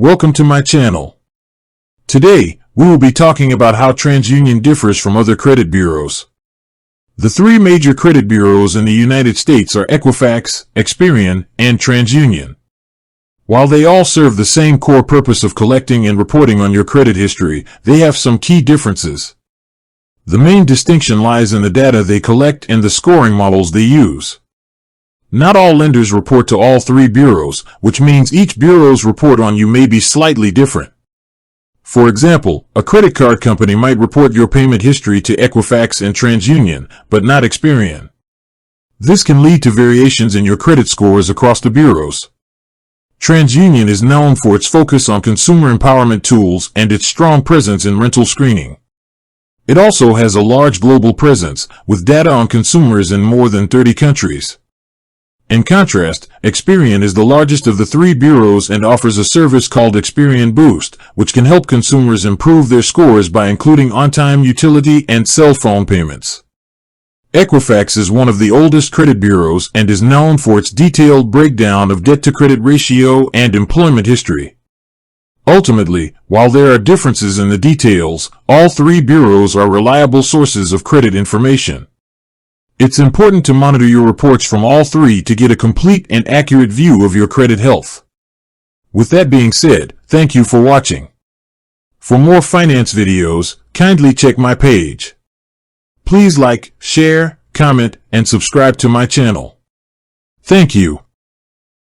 Welcome to my channel. Today, we will be talking about how TransUnion differs from other credit bureaus. The three major credit bureaus in the United States are Equifax, Experian, and TransUnion. While they all serve the same core purpose of collecting and reporting on your credit history, they have some key differences. The main distinction lies in the data they collect and the scoring models they use. Not all lenders report to all three bureaus, which means each bureau's report on you may be slightly different. For example, a credit card company might report your payment history to Equifax and TransUnion, but not Experian. This can lead to variations in your credit scores across the bureaus. TransUnion is known for its focus on consumer empowerment tools and its strong presence in rental screening. It also has a large global presence, with data on consumers in more than 30 countries. In contrast, Experian is the largest of the three bureaus and offers a service called Experian Boost, which can help consumers improve their scores by including on-time utility and cell phone payments. Equifax is one of the oldest credit bureaus and is known for its detailed breakdown of debt-to-credit ratio and employment history. Ultimately, while there are differences in the details, all three bureaus are reliable sources of credit information. It's important to monitor your reports from all three to get a complete and accurate view of your credit health. With that being said, thank you for watching. For more finance videos, kindly check my page. Please like, share, comment, and subscribe to my channel. Thank you.